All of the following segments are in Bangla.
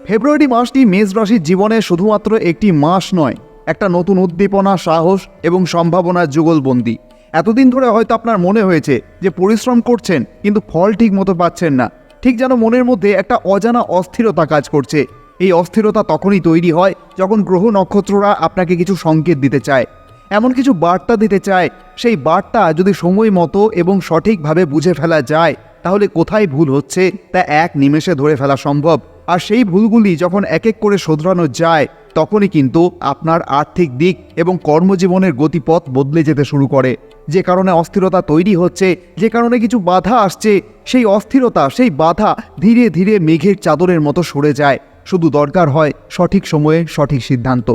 ফেব্রুয়ারি মাসটি মেষ রাশির জীবনে শুধুমাত্র একটি মাস নয়, একটা নতুন উদ্দীপনা, সাহস এবং সম্ভাবনার যুগলবন্দি। এতদিন ধরে হয়তো আপনার মনে হয়েছে যে পরিশ্রম করছেন কিন্তু ফল ঠিক মতো পাচ্ছেন না, ঠিক যেন মনের মধ্যে একটা অজানা অস্থিরতা কাজ করছে। এই অস্থিরতা তখনই তৈরি হয় যখন গ্রহ নক্ষত্ররা আপনাকে কিছু সংকেত দিতে চায়, এমন কিছু বার্তা দিতে চায়। সেই বার্তা যদি সময় মতো এবং সঠিকভাবে বুঝে ফেলা যায়, তাহলে কোথায় ভুল হচ্ছে তা এক নিমেষে ধরে ফেলা সম্ভব। আর সেই ভুলগুলি যখন এক এক করে শোধরানো যায়, তখনই কিন্তু আপনার আর্থিক দিক এবং কর্মজীবনের গতিপথ বদলে যেতে শুরু করে। যে কারণে অস্থিরতা তৈরি হচ্ছে, যে কারণে কিছু বাধা আসছে, সেই অস্থিরতা, সেই বাধা ধীরে ধীরে মেঘের চাদরের মতো সরে যায়। শুধু দরকার হয় সঠিক সময়ে সঠিক সিদ্ধান্ত।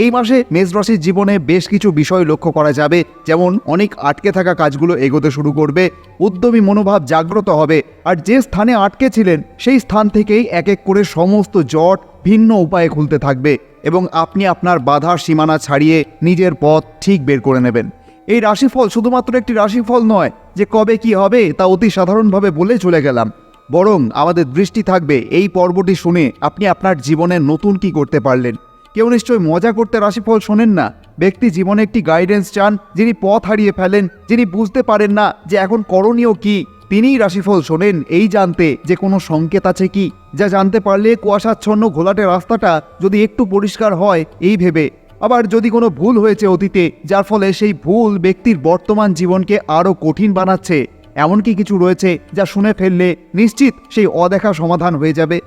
এই মাসে মেষ রাশির জীবনে বেশ কিছু বিষয় লক্ষ্য করা যাবে, যেমন অনেক আটকে থাকা কাজগুলো এগোতে শুরু করবে, উদ্যমী মনোভাব জাগ্রত হবে, আর যে স্থানে আটকে ছিলেন সেই স্থান থেকেই এক এক করে সমস্ত জট ভিন্ন উপায়ে খুলতে থাকবে এবং আপনি আপনার বাধার সীমানা ছাড়িয়ে নিজের পথ ঠিক বের করে নেবেন। এই রাশিফল শুধুমাত্র একটি রাশিফল নয় যে কবে কি হবে তা অতি সাধারণভাবে বলে চলে গেলাম, বরং আমাদের দৃষ্টি থাকবে এই পর্বটি শুনে আপনি আপনার জীবনে নতুন কি করতে পারলেন। কেউ নিশ্চয়ই মজা করতে রাশিফল শোনেন না। ব্যক্তি জীবনে একটি গাইডেন্স চান, যিনি পথ হারিয়ে ফেলেন, যিনি বুঝতে পারেন না যে এখন করণীয় কি, তিনিই রাশিফল শোনেন এই জানতে যে কোনো সংকেত আছে কি, যা জানতে পারলে কুয়াশাচ্ছন্ন ঘোলাটে রাস্তাটা যদি একটু পরিষ্কার হয় এই ভেবে। আবার যদি কোনো ভুল হয়েছে অতীতে, যার ফলে সেই ভুল ব্যক্তির বর্তমান জীবনকে আরও কঠিন বানাচ্ছে, এমন কি কিছু রয়েছে যা শুনে ফেললে নিশ্চিত সেই অদেখা সমাধান হয়ে যাবে।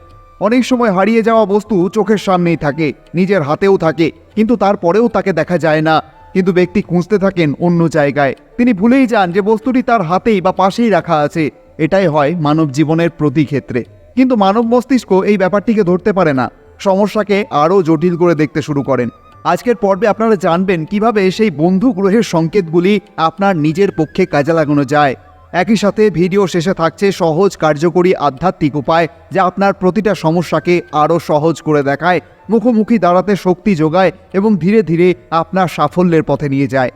অনেক সময় হারিয়ে যাওয়া বস্তু চোখের সামনেই থাকে, নিজের হাতেও থাকে, কিন্তু তারপরেও তাকে দেখা যায় না। কিন্তু ব্যক্তি খুঁজতে থাকেন অন্য জায়গায়। তিনি ভুলেই যান যে বস্তুটি তার হাতেই বা পাশেই রাখা আছে। এটাই হয় মানব জীবনের প্রতি ক্ষেত্রে। কিন্তু মানব মস্তিষ্ক এই ব্যাপারটিকে ধরতে পারে না, সমস্যাকে আরও জটিল করে দেখতে শুরু করেন। আজকের পর্বে আপনারা জানবেন কিভাবে সেই বন্ধু গ্রহের সংকেতগুলি আপনার নিজের পক্ষে কাজে লাগানো যায়। একই সাথে ভিডিও শেষে থাকছে সহজ কার্যকরী আধ্যাত্মিক উপায়, যা আপনার প্রতিটা সমস্যাকে আরও সহজ করে দেখায়, মুখোমুখি দাঁড়াতে শক্তি যোগায় এবং ধীরে ধীরে আপনার সাফল্যের পথে নিয়ে যায়।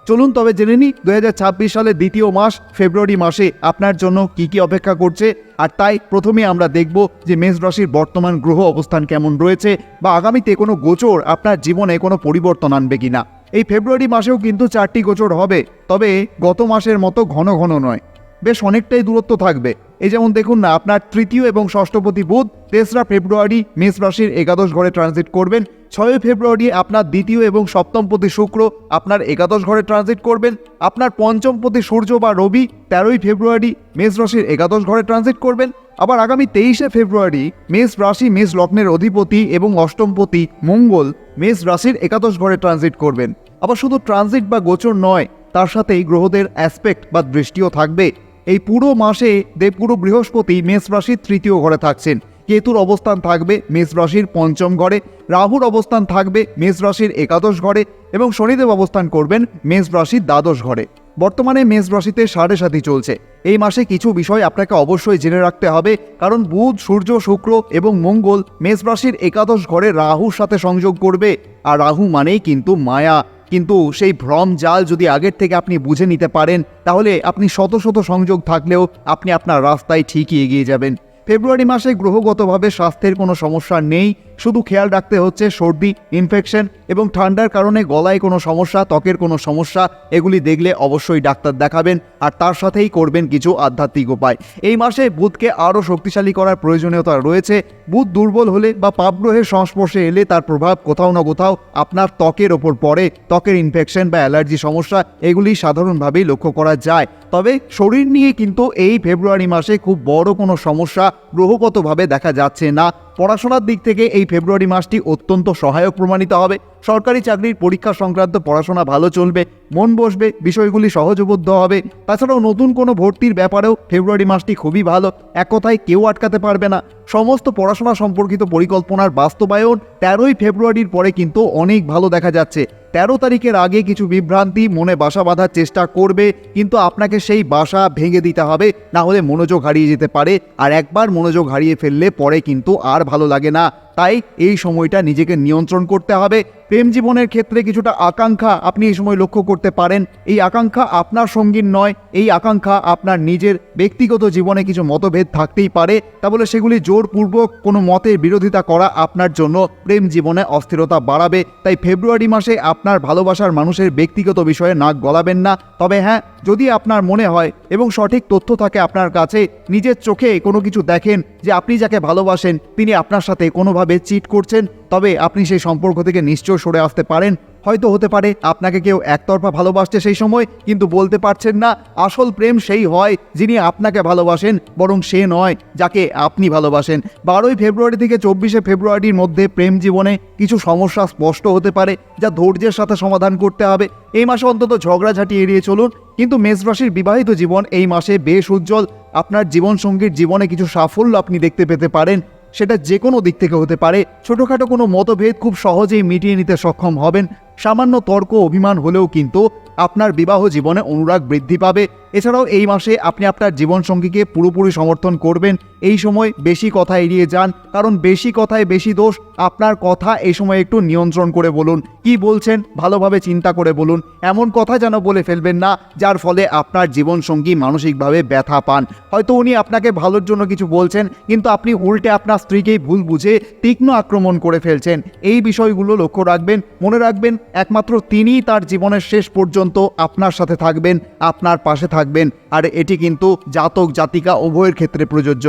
চলুন তবে জেনে নিই 2026 সালের দ্বিতীয় মাস ফেব্রুয়ারি মাসে আপনার জন্য কি কি অপেক্ষা করছে। আর তাই প্রথমে আমরা দেখব যে মেষ রাশির বর্তমান গ্রহ অবস্থান কেমন রয়েছে, বা আগামীতে কোনো গোচর আপনার জীবনে কোনো পরিবর্তন আনবে কিনা। এই ফেব্রুয়ারি মাসেও কিন্তু 4টি গোচর হবে, তবে গত মাসের মতো ঘন ঘন নয়, বেশ অনেকটাই দূরত্ব থাকবে। এই যেমন দেখুন না, আপনার তৃতীয় এবং ষষ্ঠপতি বুধ 3রা ফেব্রুয়ারি মেষ রাশির একাদশ ঘরে ট্রানজিট করবেন। 6 ফেব্রুয়ারি আপনার দ্বিতীয় এবং সপ্তমপতি শুক্র আপনার একাদশ ঘরে ট্রানজিট করবেন। আপনার পঞ্চমপতি সূর্য বা রবি 13ই ফেব্রুয়ারি মেষ রাশির একাদশ ঘরে ট্রানজিট করবেন। আবার আগামী 23শে ফেব্রুয়ারি মেষ রাশি, মেষ লগ্নের অধিপতি এবং অষ্টমপতি মঙ্গল মেষ রাশির একাদশ ঘরে ট্রানজিট করবেন। আবার শুধু ট্রানজিট বা গোচর নয়, তার সাথেই গ্রহদের অ্যাসপেক্ট বা দৃষ্টিও থাকবে। এই পুরো মাসে দেবগুরু বৃহস্পতি মেষ রাশির তৃতীয় ঘরে থাকছেন, কেতুর অবস্থান থাকবে মেষ রাশির পঞ্চম ঘরে, রাহুর অবস্থান থাকবে মেষ রাশির একাদশ ঘরে এবং শনিদেব অবস্থান করবেন মেষ রাশির দ্বাদশ ঘরে। বর্তমানে মেষ রাশিতে 7.5 চলছে। এই মাসে কিছু বিষয় আপনাকে অবশ্যই জেনে রাখতে হবে, কারণ বুধ, সূর্য, শুক্র এবং মঙ্গল মেষ রাশির একাদশ ঘরে রাহুর সাথে সংযোগ করবে। আর রাহু মানেই কিন্তু মায়া। কিন্তু সেই ভ্রম জাল যদি আগের থেকে আপনি বুঝে নিতে পারেন, তাহলে আপনি শত শত সংযোগ থাকলেও আপনি আপনার রাস্তায় ঠিকই এগিয়ে যাবেন। ফেব্রুয়ারি মাসে গ্রহগতভাবে স্বাস্থ্যের কোনো সমস্যা নেই, শুধু খেয়াল রাখতে হচ্ছে সর্দি, ইনফেকশন এবং ঠান্ডার কারণে গলায় কোনো সমস্যা, ত্বকের কোনো সমস্যা, এগুলি দেখলে অবশ্যই ডাক্তার দেখাবেন। আর তার সাথেই করবেন কিছু আধ্যাত্মিক উপায়। এই মাসে বুধকে আরও শক্তিশালী করার প্রয়োজনীয়তা রয়েছে। বুধ দুর্বল হলে বা পাপ গ্রহের সংস্পর্শে এলে তার প্রভাব কোথাও না কোথাও আপনার ত্বকের ওপর পড়ে। ত্বকের ইনফেকশন বা অ্যালার্জি সমস্যা এগুলি সাধারণভাবেই লক্ষ্য করা যায়। তবে শরীর নিয়ে কিন্তু এই ফেব্রুয়ারি মাসে খুব বড় কোনো সমস্যা গ্রহগতভাবে দেখা যাচ্ছে না। পড়াশোনার দিক থেকে এই ফেব্রুয়ারি মাসটি অত্যন্ত সহায়ক প্রমাণিত হবে। সরকারি চাকরির পরীক্ষা সংক্রান্ত পড়াশোনা ভালো চলবে, মন বসবে, বিষয়গুলি সহজবোধ্য হবে। তাছাড়াও নতুন কোনো ভর্তির ব্যাপারেও ফেব্রুয়ারি মাসটি খুবই ভালো, এক কথায় কেউ আটকাতে পারবে না। সমস্ত পড়াশোনা সম্পর্কিত পরিকল্পনার বাস্তবায়ন 13ই ফেব্রুয়ারির পরে কিন্তু অনেক ভালো দেখা যাচ্ছে। 13 তারিখের আগে কিছু বিভ্রান্তি মনে বাসা বাঁধার চেষ্টা করবে, কিন্তু আপনাকে সেই বাসা ভেঙে দিতে হবে, না হলে মনোযোগ হারিয়ে যেতে পারে। আর একবার মনোযোগ হারিয়ে ফেললে পরে কিন্তু আর ভালো লাগে না। তাই এই সময়টা নিজেকে নিয়ন্ত্রণ করতে হবে। প্রেম জীবনের ক্ষেত্রে কিছুটা আকাঙ্ক্ষা আপনি এই সময় লক্ষ্য করতে পারেন। এই আকাঙ্ক্ষা আপনার সঙ্গীর নয়, এই আকাঙ্ক্ষা আপনার নিজের ব্যক্তিগত জীবনে কিছু মতভেদ থাকতেই পারে, তা বলে সেগুলি জোরপূর্বক কোনো মতের বিরোধিতা করা আপনার জন্য প্রেম জীবনে অস্থিরতা বাড়াবে। তাই ফেব্রুয়ারি মাসে আপনার ভালোবাসার মানুষের ব্যক্তিগত বিষয়ে নাক গলাবেন না। তবে হ্যাঁ, যদি আপনার মনে হয় এবং সঠিক তথ্য থাকে আপনার কাছে, নিজের চোখে কোনো কিছু দেখেন যে আপনি যাকে ভালোবাসেন তিনি আপনার সাথে কোনোভাবে চিট করছেন, তবে আপনি সেই সম্পর্ক থেকে নিশ্চয় সরে আসতে পারেন। হয়তো হতে পারে আপনাকে কেউ একতরফা ভালোবাসছে সেই সময়, কিন্তু বলতে পারছেন না। আসল প্রেম সেই হয় যিনি আপনাকে ভালোবাসেন, বরং সে নয় যাকে আপনি ভালোবাসেন। 12ই ফেব্রুয়ারি থেকে 24শে ফেব্রুয়ারির মধ্যে প্রেম জীবনে কিছু সমস্যা স্পষ্ট হতে পারে, যা ধৈর্যের সাথে সমাধান করতে হবে। এই মাসে অন্তত ঝগড়াঝাটি এড়িয়ে চলুন। কিন্তু মেষ রাশির বিবাহিত জীবন এই মাসে বেশ উজ্জ্বল। আপনার জীবনসঙ্গীর জীবনে কিছু সাফল্য আপনি দেখতে পেতে পারেন, সেটা যে কোনো দিক থেকে হতে পারে। ছোটোখাটো কোনো মতভেদ খুব সহজেই মিটিয়ে নিতে সক্ষম হবেন। সামান্য তর্ক অভিমান হলেও কিন্তু আপনার বিবাহ জীবনে অনুরাগ বৃদ্ধি পাবে। এছাড়াও এই মাসে আপনি আপনার জীবনসঙ্গীকে পুরোপুরি সমর্থন করবেন। এই সময় বেশি কথা এড়িয়ে যান, কারণ বেশি কথায় বেশি দোষ। আপনার কথা এই সময় একটু নিয়ন্ত্রণ করে বলুন। কি বলছেন ভালোভাবে চিন্তা করে বলুন। এমন কথা যেন বলে ফেলবেন না যার ফলে আপনার জীবনসঙ্গী মানসিকভাবে ব্যথা পান। হয়তো উনি আপনাকে ভালোর জন্য কিছু বলছেন, কিন্তু আপনি উল্টে আপনার স্ত্রীকেই ভুল বুঝে তীক্ষ্ণ আক্রমণ করে ফেলছেন। এই বিষয়গুলো লক্ষ্য রাখবেন। মনে রাখবেন, একমাত্র তিনিই তার জীবনের শেষ পর্যন্ত আপনার সাথে থাকবেন, আপনার পাশে থাকবেন। আর এটি কিন্তু জাতক জাতিকা উভয়ের ক্ষেত্রে প্রযোজ্য।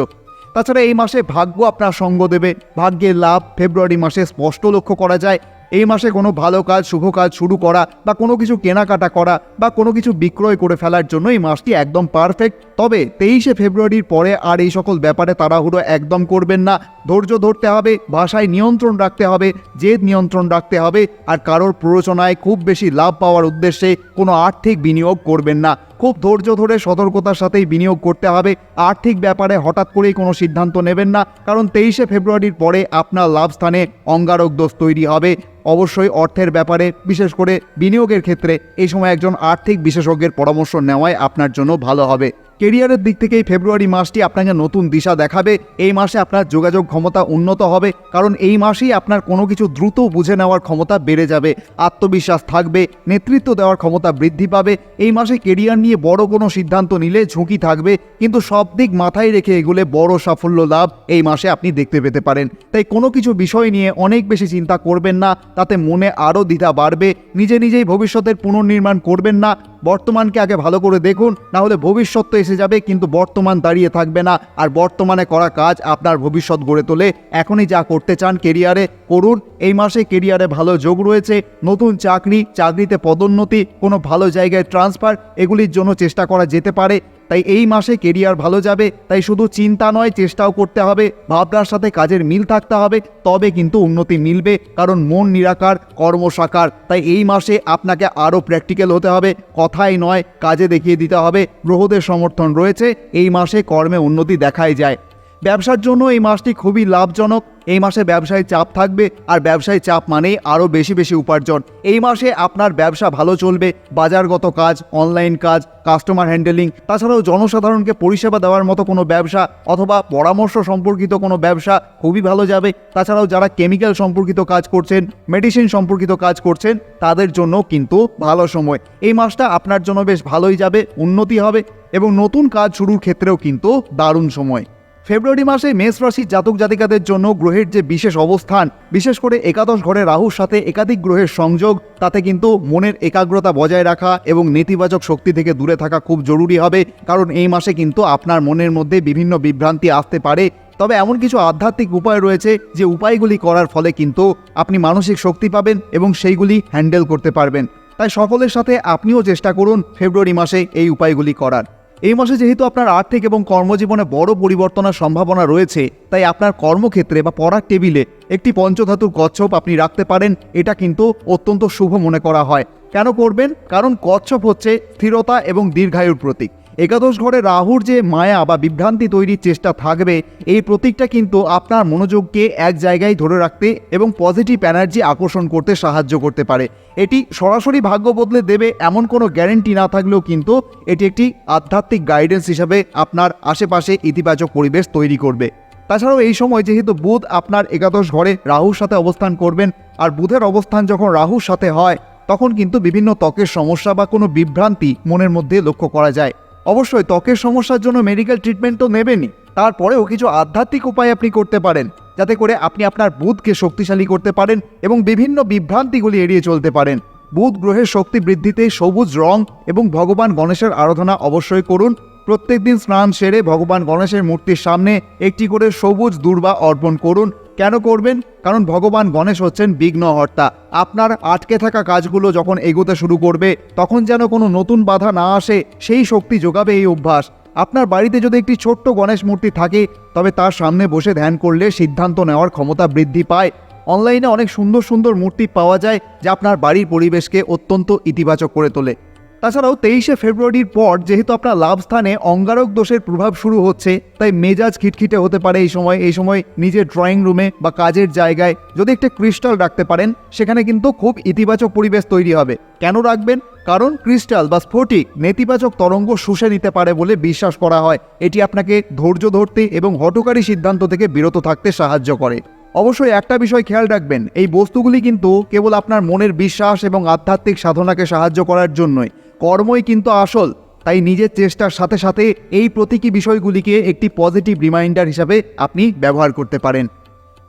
তাছাড়া এই মাসে ভাগ্য আপনার সঙ্গ দেবে। ভাগ্যের লাভ ফেব্রুয়ারি মাসে স্পষ্ট লক্ষ্য করা যায়। এই মাসে কোনো ভালো কাজ, শুভ কাজ শুরু করা বা কোনো কিছু কেনাকাটা করা বা কোনো কিছু বিক্রয় করে ফেলার জন্য এই মাসটি একদম পারফেক্ট। তবে 23শে ফেব্রুয়ারির পরে আর এই সকল ব্যাপারে তাড়াহুড়ো একদম করবেন না। ধৈর্য ধরতে হবে, ভাষায় নিয়ন্ত্রণ রাখতে হবে, জেদ নিয়ন্ত্রণ রাখতে হবে। আর কারোর প্ররোচনায় খুব বেশি লাভ পাওয়ার উদ্দেশ্যে কোনো আর্থিক বিনিয়োগ করবেন না। খুব ধৈর্য ধরে সতর্কতার সাথেই বিনিয়োগ করতে হবে। আর্থিক ব্যাপারে হঠাৎ করেই কোনো সিদ্ধান্ত নেবেন না, কারণ 23শে ফেব্রুয়ারির পরে আপনার লাভ স্থানে অঙ্গারক দোষ তৈরি হবে। অবশ্যই অর্থের ব্যাপারে, বিশেষ করে বিনিয়োগের ক্ষেত্রে এই সময় একজন আর্থিক বিশেষজ্ঞের পরামর্শ নেওয়াই আপনার জন্য ভালো হবে। কেরিয়ারের দিক থেকে এই ফেব্রুয়ারি মাসটি আপনাকে নতুন দিশা দেখাবে। এই মাসে আপনার যোগাযোগ ক্ষমতা উন্নত হবে, কারণ এই মাসেই আপনার কোনো কিছু দ্রুত বুঝে নেওয়ার ক্ষমতা বেড়ে যাবে। আত্মবিশ্বাস থাকবে, নেতৃত্ব দেওয়ার ক্ষমতা বৃদ্ধি পাবে। এই মাসে কেরিয়ার নিয়ে বড় কোনো সিদ্ধান্ত নিলে ঝুঁকি থাকবে, কিন্তু সব দিক মাথায় রেখে এগুলো বড় সাফল্য লাভ এই মাসে আপনি দেখতে পেতে পারেন। তাই কোনো কিছু বিষয় নিয়ে অনেক বেশি চিন্তা করবেন না, তাতে মনে আরও দ্বিধা বাড়বে। নিজেই ভবিষ্যতের পুনর্নির্মাণ করবেন না। বর্তমানকে আগে ভালো করে দেখুন, না হলে ভবিষ্যৎ তো এসে যাবে, কিন্তু বর্তমান দাঁড়িয়ে থাকবে না। আর বর্তমানে করা কাজ আপনার ভবিষ্যৎ গড়ে তোলে। এখনই যা করতে চান কেরিয়ারে করুন। এই মাসে কেরিয়ারে ভালো যোগ রয়েছে। নতুন চাকরি, চাকরিতে পদোন্নতি, কোনো ভালো জায়গায় ট্রান্সফার, এগুলির জন্য চেষ্টা করা যেতে পারে। তাই এই মাসে কেরিয়ার ভালো যাবে। তাই শুধু চিন্তা নয়, চেষ্টাও করতে হবে। ভাবনার সাথে কাজের মিল থাকতে হবে, তবে কিন্তু উন্নতি মিলবে। কারণ মন নিরাকার, কর্ম সাকার। তাই এই মাসে আপনাকে আরও প্র্যাকটিক্যাল হতে হবে। কথাই নয়, কাজে দেখিয়ে দিতে হবে। গ্রহদের সমর্থন রয়েছে। এই মাসে কর্মে উন্নতি দেখাই যায়। ব্যবসার জন্য এই মাসটি খুবই লাভজনক। এই মাসে ব্যবসায় চাপ থাকবে, আর ব্যবসায় চাপ মানেই আরও বেশি উপার্জন। এই মাসে আপনার ব্যবসা ভালো চলবে। বাজারগত কাজ, অনলাইন কাজ, কাস্টমার হ্যান্ডেলিং, তাছাড়াও জনসাধারণকে পরিষেবা দেওয়ার মতো কোনো ব্যবসা অথবা পরামর্শ সম্পর্কিত কোনো ব্যবসা খুবই ভালো যাবে। তাছাড়াও যারা কেমিক্যাল সম্পর্কিত কাজ করছেন, মেডিসিন সম্পর্কিত কাজ করছেন, তাদের জন্য কিন্তু ভালো সময়। এই মাসটা আপনার জন্য বেশ ভালোই যাবে, উন্নতি হবে এবং নতুন কাজ শুরুর ক্ষেত্রেও কিন্তু দারুণ সময়। ফেব্রুয়ারি মাসে মেষ রাশির জাতক জাতিকাদের জন্য গ্রহের যে বিশেষ অবস্থান, বিশেষ করে একাদশ ঘরে রাহুর সাথে একাধিক গ্রহের সংযোগ, তাতে কিন্তু মনের একাগ্রতা বজায় রাখা এবং নেতিবাচক শক্তি থেকে দূরে থাকা খুব জরুরি হবে। কারণ এই মাসে কিন্তু আপনার মনের মধ্যে বিভিন্ন বিভ্রান্তি আসতে পারে। তবে এমন কিছু আধ্যাত্মিক উপায় রয়েছে যে উপায়গুলি করার ফলে কিন্তু আপনি মানসিক শক্তি পাবেন এবং সেইগুলি হ্যান্ডেল করতে পারবেন। তাই সকলের সাথে আপনিও চেষ্টা করুন ফেব্রুয়ারি মাসে এই উপায়গুলি করার। এই মাসে যেহেতু আপনার আর্থিক এবং কর্মজীবনে বড় পরিবর্তনের সম্ভাবনা রয়েছে, তাই আপনার কর্মক্ষেত্রে বা পড়ার টেবিলে একটি পঞ্চধাতুর কচ্ছপ আপনি রাখতে পারেন। এটা কিন্তু অত্যন্ত শুভ মনে করা হয়। কেন করবেন? কারণ কচ্ছপ হচ্ছে স্থিরতা এবং দীর্ঘায়ুর প্রতীক। একাদশ ঘরে রাহুর যে মায়া বা বিভ্রান্তি তৈরির চেষ্টা থাকবে, এই প্রতীকটা কিন্তু আপনার মনোযোগকে এক জায়গায় ধরে রাখতে এবং পজিটিভ এনার্জি আকর্ষণ করতে সাহায্য করতে পারে। এটি সরাসরি ভাগ্য বদলে দেবে এমন কোনো গ্যারেন্টি না থাকলেও কিন্তু এটি একটি আধ্যাত্মিক গাইডেন্স হিসাবে আপনার আশেপাশে ইতিবাচক পরিবেশ তৈরি করবে। তাছাড়াও এই সময় যেহেতু বুধ আপনার একাদশ ঘরে রাহুর সাথে অবস্থান করবেন, আর বুধের অবস্থান যখন রাহুর সাথে হয় তখন কিন্তু বিভিন্ন ত্বকের সমস্যা বা কোনো বিভ্রান্তি মনের মধ্যে লক্ষ্য করা যায়। অবশ্যই ত্বকের সমস্যার জন্য মেডিকেল ট্রিটমেন্ট তো নেবেনই, তারপরেও কিছু আধ্যাত্মিক উপায় আপনি করতে পারেন, যাতে করে আপনি আপনার বুধকে শক্তিশালী করতে পারেন এবং বিভিন্ন বিভ্রান্তিগুলি এড়িয়ে চলতে পারেন। বুধ গ্রহের শক্তি বৃদ্ধিতে সবুজ রং এবং ভগবান গণেশের আরাধনা অবশ্যই করুন। প্রত্যেকদিন স্নান সেরে ভগবান গণেশের মূর্তির সামনে একটি করে সবুজ দূর্বা অর্পণ করুন। কেন করবেন? কারণ ভগবান গণেশ হচ্ছেন বিঘ্নহর্তা। আপনার আটকে থাকা কাজগুলো যখন এগোতে শুরু করবে তখন যেন কোনো নতুন বাধা না আসে, সেই শক্তি যোগাবে এই অভ্যাস। আপনার বাড়িতে যদি একটি ছোট্ট গণেশ মূর্তি থাকে তবে তার সামনে বসে ধ্যান করলে সিদ্ধান্ত নেওয়ার ক্ষমতা বৃদ্ধি পায়। অনলাইনে অনেক সুন্দর সুন্দর মূর্তি পাওয়া যায় যা আপনার বাড়ির পরিবেশকে অত্যন্ত ইতিবাচক করে তোলে। তাছাড়াও 23শে ফেব্রুয়ারির পর যেহেতু আপনার লাভ স্থানে অঙ্গারক দোষের প্রভাব শুরু হচ্ছে, তাই মেজাজ খিটখিটে হতে পারে এই সময় নিজের ড্রয়িং রুমে বা কাজের জায়গায় যদি একটা ক্রিস্টাল রাখতে পারেন, সেখানে কিন্তু খুব ইতিবাচক পরিবেশ তৈরি হবে। কেন রাখবেন? কারণ ক্রিস্টাল বা স্ফটিক নেতিবাচক তরঙ্গ শুষে নিতে পারে বলে বিশ্বাস করা হয়। এটি আপনাকে ধৈর্য ধরতে এবং হঠকারী সিদ্ধান্ত থেকে বিরত থাকতে সাহায্য করে। অবশ্যই একটা বিষয় খেয়াল রাখবেন, এই বস্তুগুলি কিন্তু কেবল আপনার মনের বিশ্বাস এবং আধ্যাত্মিক সাধনাকে সাহায্য করার জন্যই, কর্মই কিন্তু আসল। তাই নিজের চেষ্টার সাথে সাথে এই প্রতীকী বিষয়গুলিকে একটি পজিটিভ রিমাইন্ডার হিসাবে আপনি ব্যবহার করতে পারেন।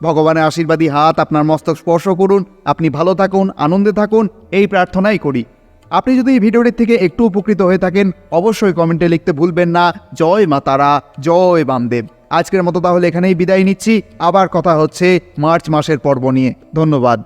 ভগবানের আশীর্বাদী হাত আপনার মস্তক স্পর্শ করুন। আপনি ভালো থাকুন, আনন্দে থাকুন, এই প্রার্থনাই করি। আপনি যদি এই ভিডিওটির থেকে একটু উপকৃত হয়ে থাকেন অবশ্যই কমেন্টে লিখতে ভুলবেন না জয় মা তারা, জয় বামদেব। আজকের মতো তাহলে এখানেই বিদায় নিচ্ছি। আবার কথা হচ্ছে মার্চ মাসের পর্ব নিয়ে। ধন্যবাদ।